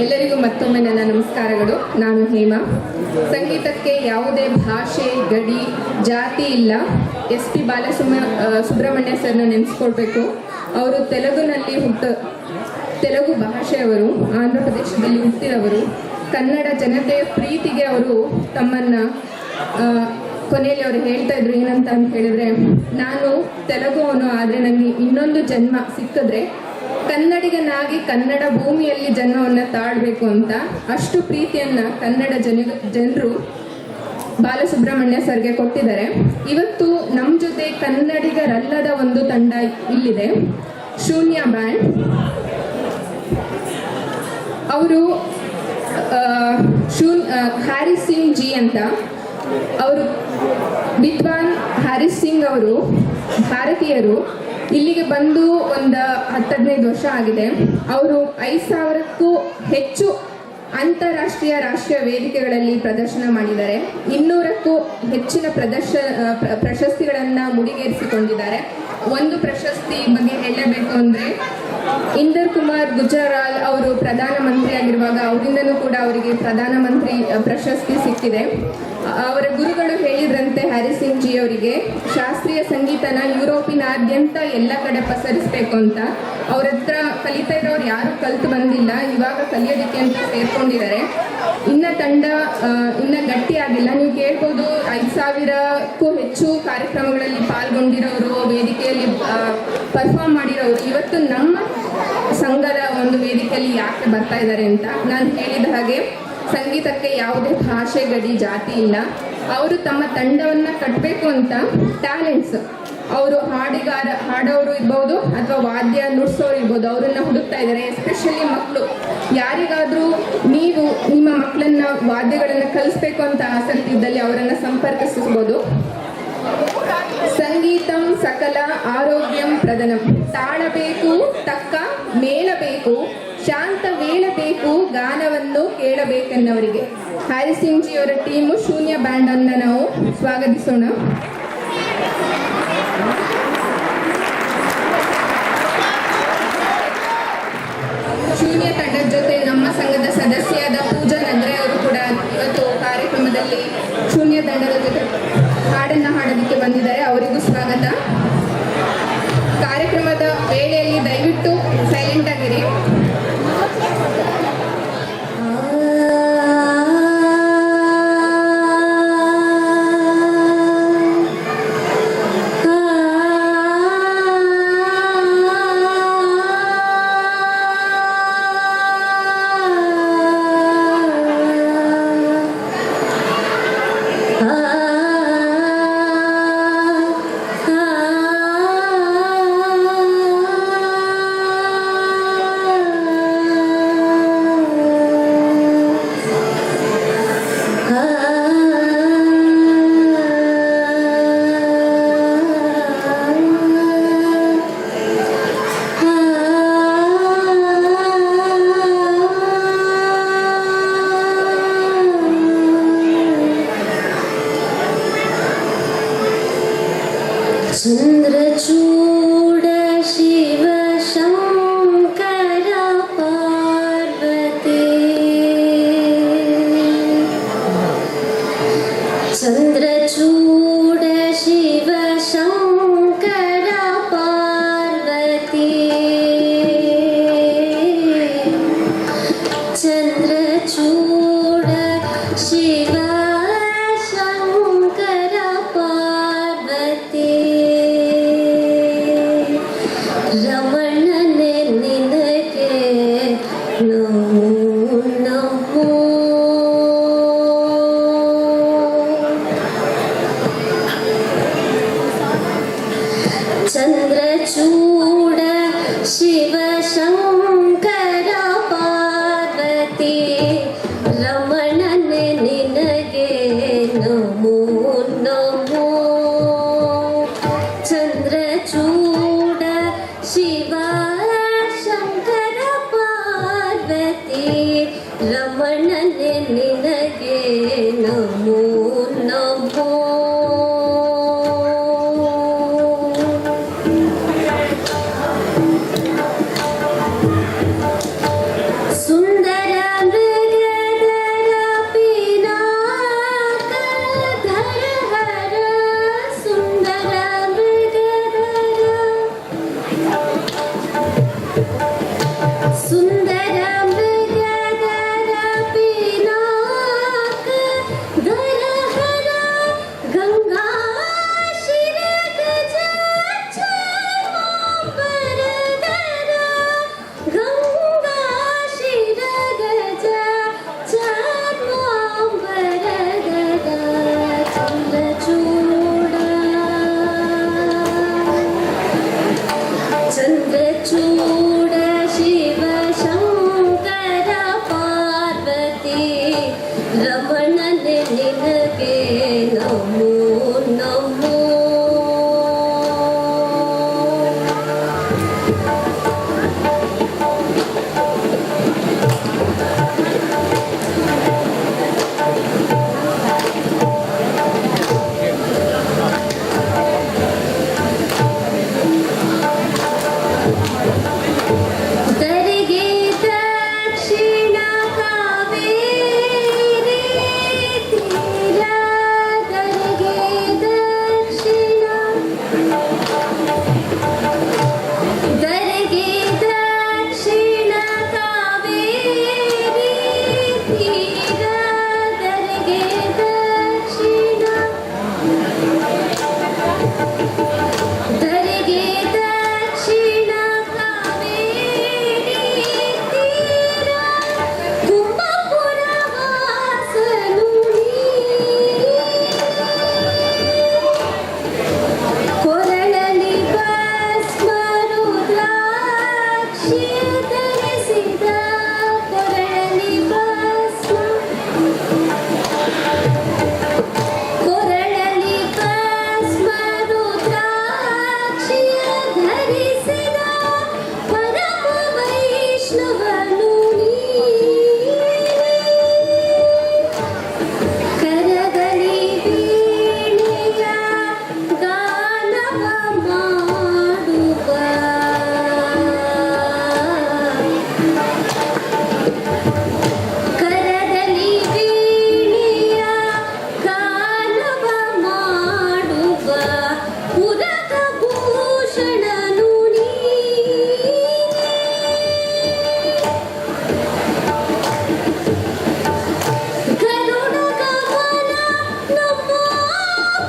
ಎಲ್ಲರಿಗೂ ಮತ್ತೊಮ್ಮೆ ನನ್ನ ನಮಸ್ಕಾರಗಳು. ನಾನು ಹೇಮಾ. ಸಂಗೀತಕ್ಕೆ ಯಾವುದೇ ಭಾಷೆ, ಗಡಿ, ಜಾತಿ ಇಲ್ಲ. SP ಬಾಲಸುಬ್ರಹ್ಮಣ್ಯ ಸರ್ನ ನೆನೆಸ್ಕೊಳ್ಬೇಕು. ಅವರು ತೆಲುಗು ಭಾಷೆಯವರು, ಆಂಧ್ರ ಪ್ರದೇಶದಲ್ಲಿ ಹುಟ್ಟಿದವರು. ಕನ್ನಡ ಜನತೆಯ ಪ್ರೀತಿಗೆ ಅವರು ತಮ್ಮನ್ನು ಕೊನೆಯಲ್ಲಿ ಅವರು ಹೇಳ್ತಾ ಇದ್ರು ಏನಂತ ಹೇಳಿದ್ರೆ, ನಾನು ತೆಲುಗುವನು ಆದರೆ ನನಗೆ ಇನ್ನೊಂದು ಜನ್ಮ ಸಿಕ್ಕಿದ್ರೆ ಕನ್ನಡಿಗನಾಗಿ ಕನ್ನಡ ಭೂಮಿಯಲ್ಲಿ ಜನ್ಮವನ್ನು ತಾಳಬೇಕು ಅಂತ. ಅಷ್ಟು ಪ್ರೀತಿಯನ್ನು ಕನ್ನಡ ಜನರು ಬಾಲಸುಬ್ರಹ್ಮಣ್ಯ ಸರ್ಗೆ ಕೊಟ್ಟಿದ್ದಾರೆ. ಇವತ್ತು ನಮ್ಮ ಜೊತೆ ಕನ್ನಡಿಗರಲ್ಲದ ಒಂದು ತಂಡ ಇಲ್ಲಿದೆ, ಶೂನ್ಯ ಬ್ಯಾಂಡ್. ಅವರು ಹ್ಯಾರಿ ಸಿಂಗ್ ಜಿ ಅಂತ, ಅವರು ವಿದ್ವಾನ್ ಹ್ಯಾರಿ ಸಿಂಗ್ ಅವರು ಭಾರತೀಯರು. ಇಲ್ಲಿಗೆ ಬಂದು ಒಂದು 10-15 ವರ್ಷ ಆಗಿದೆ. ಅವರು 5,000ಕ್ಕೂ ಹೆಚ್ಚು ಅಂತಾರಾಷ್ಟ್ರೀಯ ರಾಷ್ಟ್ರೀಯ ವೇದಿಕೆಗಳಲ್ಲಿ ಪ್ರದರ್ಶನ ಮಾಡಿದ್ದಾರೆ. 200ಕ್ಕೂ ಹೆಚ್ಚಿನ ಪ್ರಶಸ್ತಿಗಳನ್ನು ಮುಡಿಗೇರಿಸಿಕೊಂಡಿದ್ದಾರೆ. ಒಂದು ಪ್ರಶಸ್ತಿ ಬಗ್ಗೆ ಹೇಳಬೇಕು ಅಂದರೆ, ಇಂದರ್ ಕುಮಾರ್ ಗುಜರಾಲ್ ಅವರು ಪ್ರಧಾನಮಂತ್ರಿ ಆಗಿರುವಾಗ ಅವರಿಂದನೂ ಕೂಡ ಅವರಿಗೆ ಪ್ರಧಾನಮಂತ್ರಿ ಪ್ರಶಸ್ತಿ ಸಿಕ್ಕಿದೆ. ಅವರ ಗುರುಗಳು ಹೇಳಿದ್ರಂತೆ ಹ್ಯಾರಿ ಸಿಂಗ್ ಜಿ ಅವರಿಗೆ, ಶಾಸ್ತ್ರೀಯ ಸಂಗೀತನ ಯುರೋಪಿನಾದ್ಯಂತ ಎಲ್ಲ ಕಡೆ ಪಸರಿಸಬೇಕು ಅಂತ. ಅವ್ರ ಹತ್ರ ಕಲಿತಾ ಇರೋರು ಯಾರು ಕಲಿತು ಬಂದಿಲ್ಲ, ಇವಾಗ ಕಲಿಯೋದಕ್ಕೆ ಅಂತ ಸೇರ್ಕೊಂಡಿದ್ದಾರೆ. ಇನ್ನು ತಂಡ ಇನ್ನು ಗಟ್ಟಿಯಾಗಿಲ್ಲ. ನೀವು ಕೇಳ್ಬೋದು, 5,000ಕ್ಕೂ ಹೆಚ್ಚು ಕಾರ್ಯಕ್ರಮಗಳಲ್ಲಿ ಪಾಲ್ಗೊಂಡಿರೋರು, ವೇದಿಕೆಯಲ್ಲಿ ಪರ್ಫಾರ್ಮ್ ಮಾಡಿರೋರು ಇವತ್ತು ನಮ್ಮ ಸಂಘದ ಒಂದು ವೇದಿಕೆಯಲ್ಲಿ ಯಾಕೆ ಬರ್ತಾ ಇದ್ದಾರೆ ಅಂತ. ನಾನು ಹೇಳಿದ ಹಾಗೆ ಸಂಗೀತಕ್ಕೆ ಯಾವುದೇ ಭಾಷೆ, ಗಡಿ, ಜಾತಿ ಇಲ್ಲ. ಅವರು ತಮ್ಮ ತಂಡವನ್ನು ಕಟ್ಟಬೇಕು ಅಂತ ಟ್ಯಾಲೆಂಟ್ಸ್, ಅವರು ಹಾಡೋರು ಇರ್ಬೋದು ಅಥವಾ ವಾದ್ಯ ನುಡ್ಸೋರು ಇರ್ಬೋದು, ಅವರನ್ನು ಹುಡುಕ್ತಾ ಇದ್ದಾರೆ. ಎಸ್ಪೆಷಲಿ ಮಕ್ಕಳು. ಯಾರಿಗಾದರೂ ನೀವು ನಿಮ್ಮ ಮಕ್ಕಳನ್ನ ವಾದ್ಯಗಳನ್ನು ಕಲಿಸ್ಬೇಕು ಅಂತ ಆಸಕ್ತಿ ಇದ್ದಲ್ಲಿ ಅವರನ್ನು ಸಂಪರ್ಕಿಸಬಹುದು. ಸಂಗೀತಂ ಸಕಲ ಆರೋಗ್ಯಂ ಪ್ರಧಾನಂ. ತಾಳಬೇಕು, ತಕ್ಕ ಮೇಳಬೇಕು, ಶಾಂತ ವೇಳಬೇಕು, ಗಾನವನ್ನು ಕೇಳಬೇಕೆನ್ನವರಿಗೆ. ಹ್ಯಾರಿ ಸಿಂಗ್ ಜಿ ಅವರ ಟೀಮು ಶೂನ್ಯ ಬ್ಯಾಂಡ್ ಅನ್ನು ನಾವು ಸ್ವಾಗತಿಸೋಣ. ಶೂನ್ಯ ತಂಡದ ಜೊತೆ ನಮ್ಮ ಸಂಘದ ಸದಸ್ಯರಾದ ಪೂಜಾ ನದ್ರೆ ಅವರು ಕೂಡ ಇವತ್ತು ಕಾರ್ಯಕ್ರಮದಲ್ಲಿ ಶೂನ್ಯ ತಂಡದ ಜೊತೆ ಹಾಡನ್ನು ಹಾಡೋದಕ್ಕೆ ಬಂದಿದ್ದಾರೆ. ಅವರಿಗೂ ಸ್ವಾಗತ. ಕಾರ್ಯಕ್ರಮದ ವೇಳೆಯಲ್ಲಿ ದಯವಿಟ್ಟು ಸೈಲೆಂಟ್ ಆಗಿರಿ. चंद्रचूड शिव शंकर पार्वती, चंद्रचूड शिव शंकर पार्वती, चंद्रचूड शिव शंकर पार्वती, ರಮಣನೆ ನಿನಗೆ ನಮೋ ನಮೋ. ಚಂದ್ರಚೂಡ ಶಿವ ಶಂಕರ ಪಾರ್ವತಿ, ರಮಣನೆ ನಿನಗೆ ನಮೋ ನಮೋ. ಚಂದ್ರಚೂಡ ಶಿವ ಶಂಕರ ಪಾರ್ವತಿ, ರಮಣನೆ ನಿನಗೆ ನಮೋ ನಮೋ. ಸುಂದರ ದರಿಗೆ ದಕ್ಷಿಣ ಕಾವೇರಿ ತೀರ ದರಿಗೆ ದಕ್ಷಿಣ ದರಿಗೆ ದಕ್ಷಿಣ ಕಾವೇರಿ ತೀರ ದರಿಗೆ ದಕ್ಷಿಣ ದರಿಗೆ ದಕ್ಷಿಣ ಕಾವೇರಿ ತೀರ ಕುಂಭಪುರ ವಾಸನು ಕೊರಳಲಿ ಭಸ್ಮ ರುದ್ರಾಕ್ಷಿಯ ಧರಿಸಿದ ಕೊರಳಲಿ ಭಸ್ಮ ಕೊರಳಲಿ ಭಸ್ಮ ರುದ್ರಾಕ್ಷಿಯ ಧರಿಸಿದ ಪರಮ ವೈಷ್ಣವನು ಕರಗಲಿ ವೀಣೆಯ ಗಾನವ ಮಾಡುವ ಕರಗಲಿ ವೀಣೆಯ ಗಾನವ ಮಾಡುವ ಪುರದ ಭೂಷಣನು ಗರುಡ ಗಮನ ನಮ್ಮ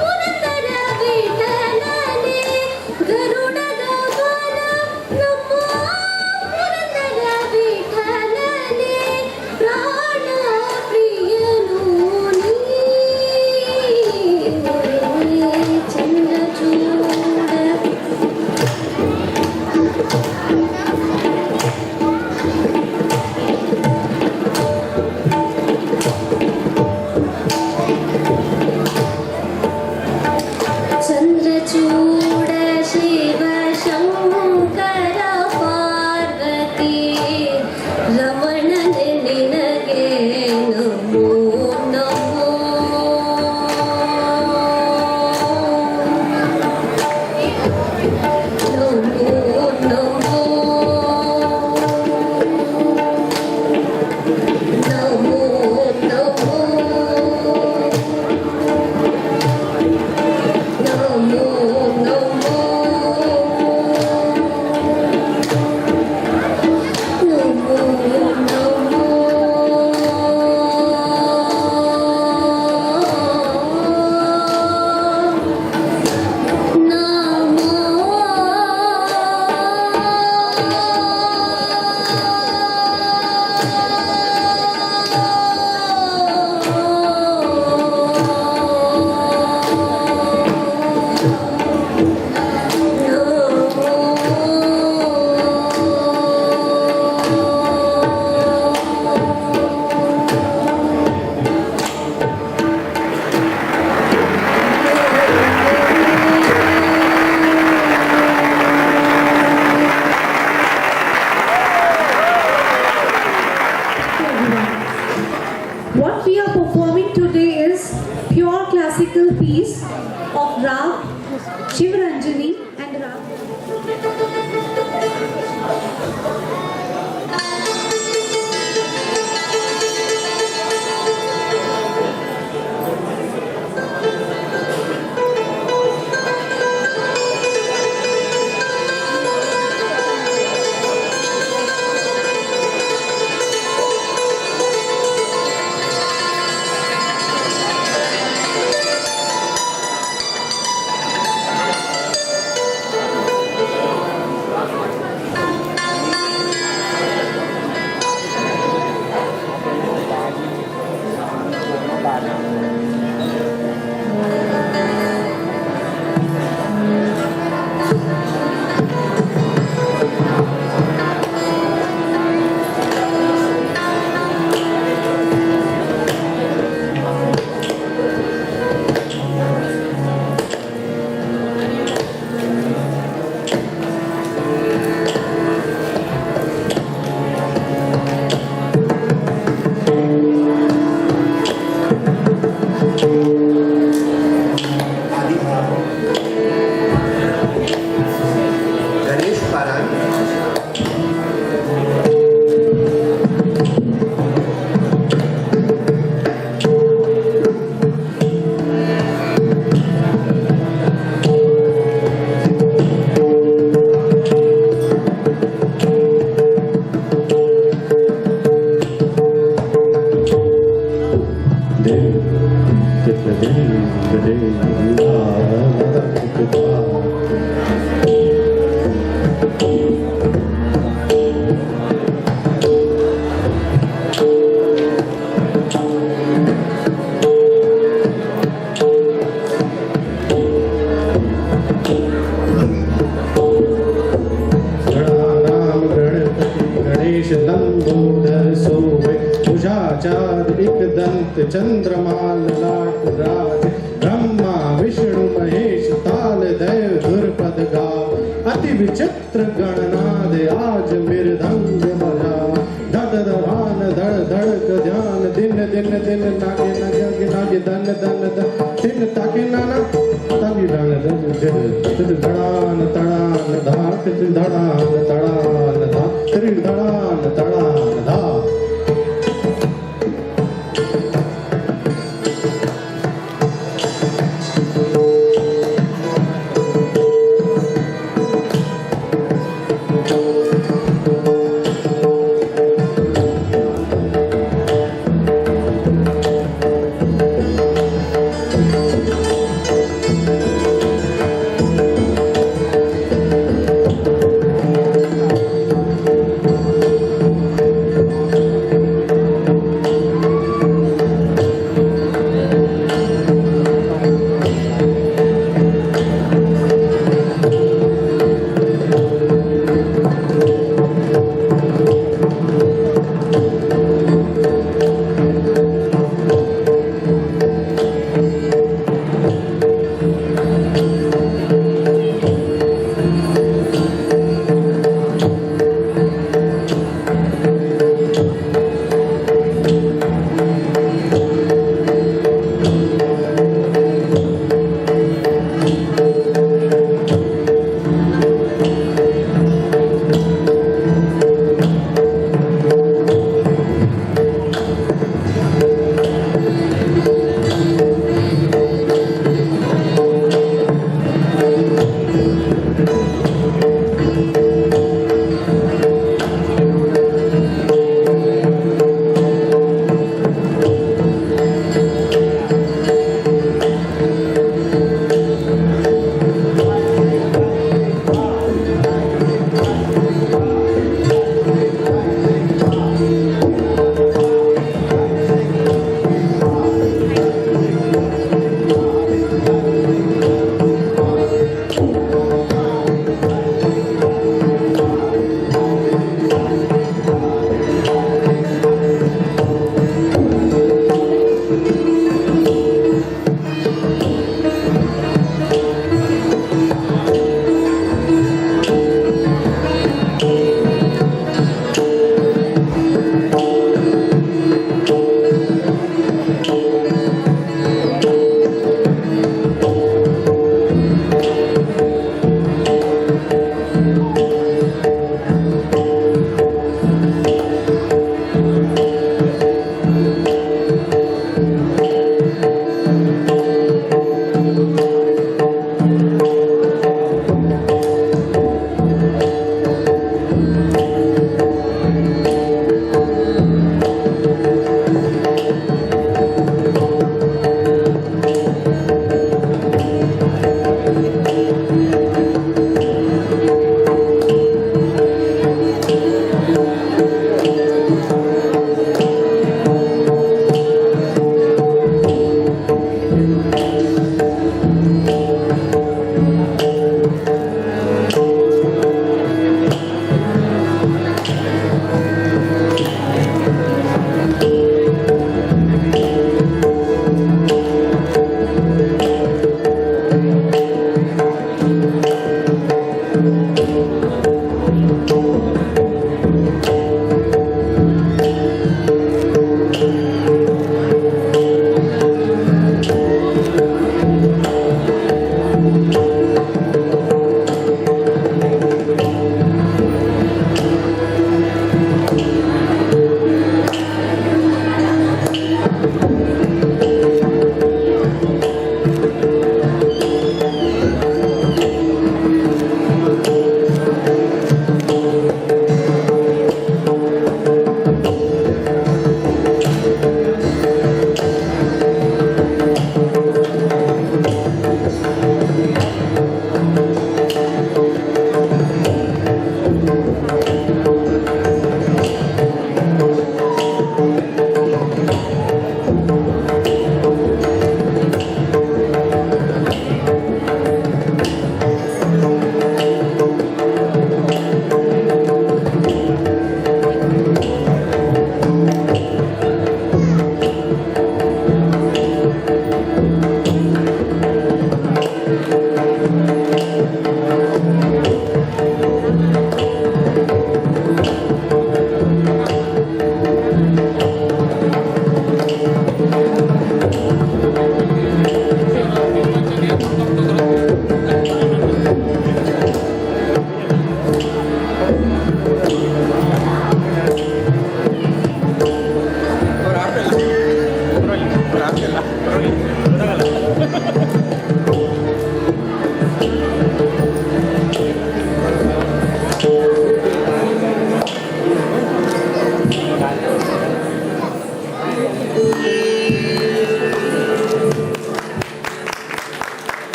ಪುರತರ ವಿಠಲನೆ ಗರುಡ ಗಮನ ನಮ್ಮ ಪುರತರ ವಿಠಲನೆ ಪ್ರಾಣ ಪ್ರಿಯನು ಚಂದ್ರಚೂಡ ಚಂದ್ರಚೂಡ ಶಿವ ಶಂಕರ ಪಾರ್ವತಿ ರಮಣನೆ ನಿನಗೆ ನಮೋ ನಮೋ ನಮೋ ನಮೋ ನಮೋ ನಮೋ ನಮೋ ನಮೋ What we are performing today is pure classical piece of Rag Shivaranjani and Rag गणानां Ganpati Ganesh Lambodar सोवे भुजाचार्य दंत चंद्रमाल लाट राज ब्रह्मा विष्णु महेश ताल दैव धुरपद गाव अति विचित्र गणनाद आज मृदंग बजा धड़ धड़ान धड़ धड़क ध्यान दिन दिन दिन नागे नागे नागे दन दन दन दिन ताके नाना तभी दन दन दिन धड़ान तड़ान धार धड़ान तड़ान धा धड़ान तड़ान धा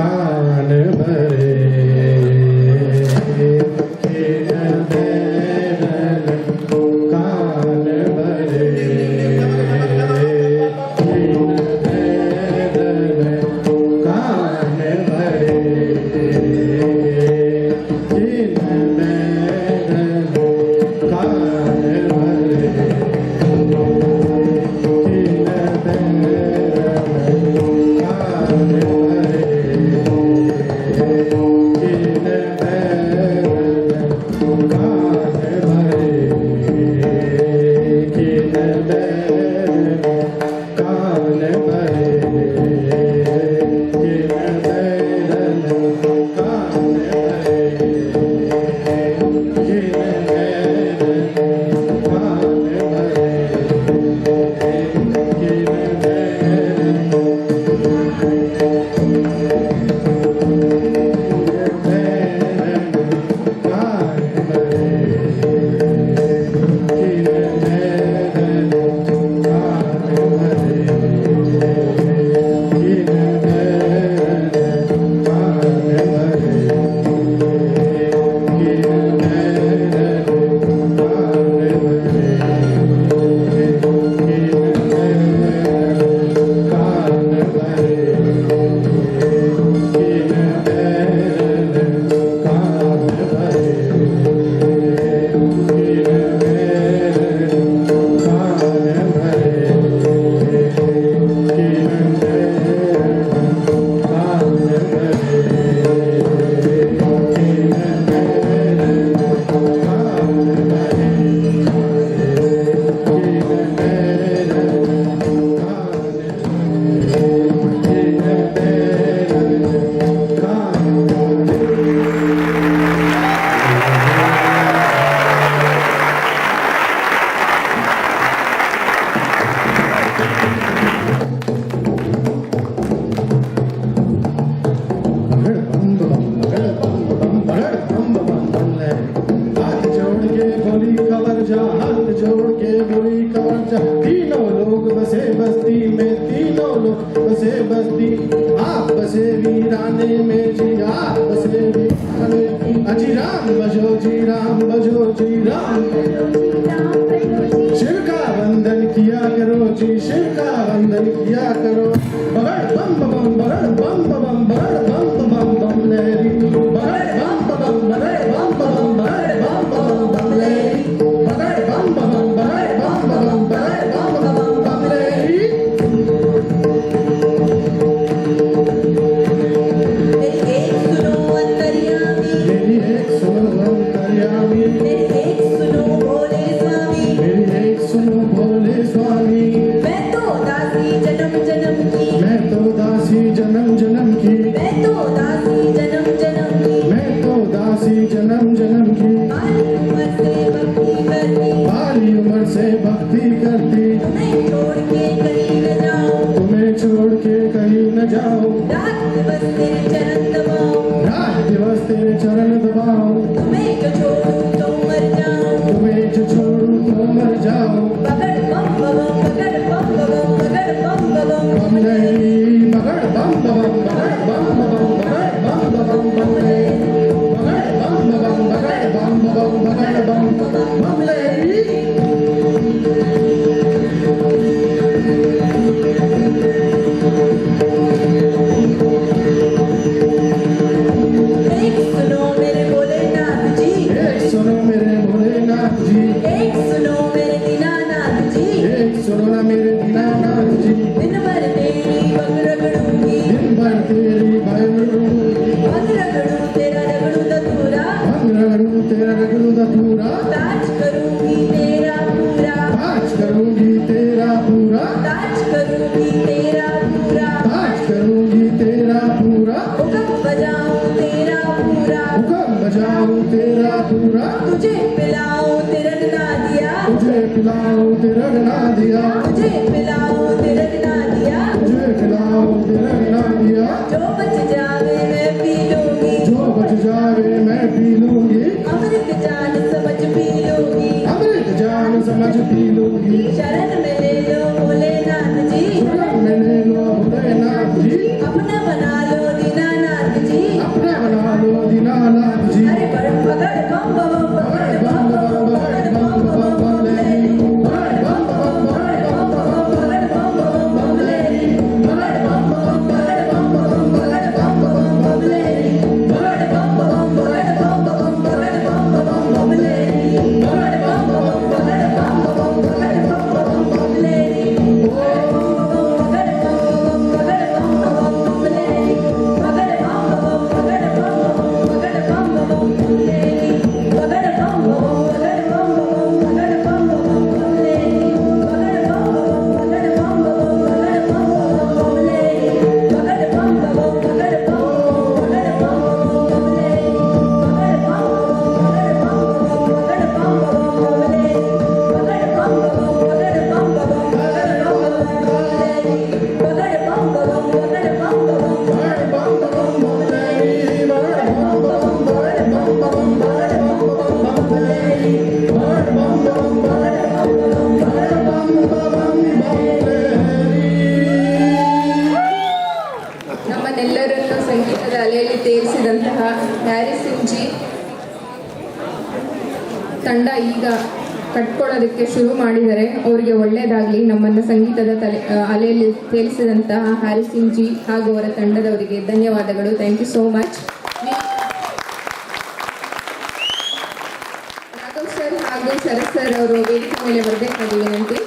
कान भरे किन बैरन कान भरे किन बैरन कान भरे किन बैरन कान भरे किन तीनों लोग बसे बस्ती में तीनों लोग बसे बस्ती आप बसे वीराने में जी आप बसे वीराने अजी राम बजो जी राम बजो जी राम शिव का वंदन किया करो जी शिव का वंदन किया करो बगड़ बम बम बगड़ बम बम बगड़ बम बम बम लहरी बगड़ बम बम बगड़ बम बम बगड़ बम बम बम लहरी बगड़ बम बम बगड़ बम बम बगड़ बम बम बम लहरी मेरी एक सुनो अंतर्यामी मेरी एक सुनो भोले स्वामी मैं तो दासी जन्म जन्म की मैं तो दासी जन्म जन्म की मैं तो दासी जन्म जन्म की मैं तो दासी जन्म जन्म की बाली उम्र से भक्ति करती बाली उम्र से भक्ति करती तुम्हें छोड़ के कहीं न जाऊं तुम्हें छोड़ के कहीं न जाओ रात दिवस तेरे चरण दबाऊं रात दिवस तेरे चरण दबाओ तुम्हें जो छोड़ूं तो मर जाऊं तुम्हें जो छोड़ूं तो मर जाओ बगड़ बम बम बगड़ बम बम बगड़ बम बम बम लहरी बगड़ बम बम बगड़ बम बम बगड़ बम बम बम लहरी बगड़ बम बम बगड़ बम बम बगड़ बम बम लहरी एक सुनो मेरे भोलेनाथ जी एक सुनो मेरे भोलेनाथ जी एक सुनो मेरे दीनानाथ जी एक सुनो ना मेरे दीनानाथ जी दिन भर तेरी बग रगड़ूंगी दिन भर तेरी बग रगड़ूं तेरा रगड़ू दतूरा भंग रगड़ू तेरा रगड़ू दतूरा ताज करूंगी तेरा पूरा ताज करूंगी तेरा पूरा ताज करूंगी तेरा पूरा ताज करूंगी तेरा पूरा हुक्म बजाऊं तेरा पूरा हुक्म बजाऊं तेरा पूरा तुझे पिलाऊं तिरक ना दिया तुझे पिलाऊं तिरक ना दिया तुझे पिलाऊं तिरक ना दिया तुझे पिलाऊं तिरक ना दिया जो बच जावे मैं पी लूंगी जो बच जावे मैं पी लूंगी अमृत जान समझ पी लूंगी अमृत जान समझ पी लूंगी शरण में ले लो भोलेनाथ जी शरण में ले लो भोलेनाथ जी अपना बना लो दीनानाथ ಸಂಗೀತದ ಅಲೆಯಲ್ಲಿ ತೇರಿಸಿದಂತಹ ಹ್ಯಾರಿ ಸಿಂಗ್ ಜಿ ತಂಡ ಈಗ ಕಟ್ಕೊಳ್ಳೋದಕ್ಕೆ ಶುರು ಮಾಡಿದರೆ ಅವರಿಗೆ ಒಳ್ಳೆಯದಾಗಲಿ. ನಮ್ಮನ್ನು ಸಂಗೀತದ ಅಲೆಯಲ್ಲಿ ತೇಲಿಸಿದಂತಹ ಹ್ಯಾರಿ ಸಿಂಗ್ ಜಿ ಹಾಗೂ ಅವರ ತಂಡದವರಿಗೆ ಧನ್ಯವಾದಗಳು. Thank you so much. Raghav sir ಹಾಗೂ ಶರತ್ ಸರ್ ಅವರು ವೇದಿಕೆ ಮೇಲೆ ಬರಬೇಕಾಗಿ ವಿನಂತಿ.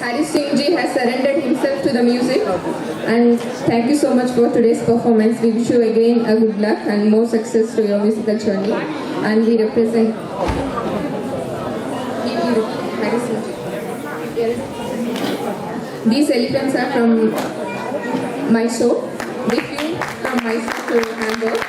Hari Singh ji has surrendered himself to the music, and thank you so much for today's performance. We wish you again a good luck and more success to your musical journey. And we represent Hari Singh ji. These elephants are from Mysore. With you from Mysore to Hamburg.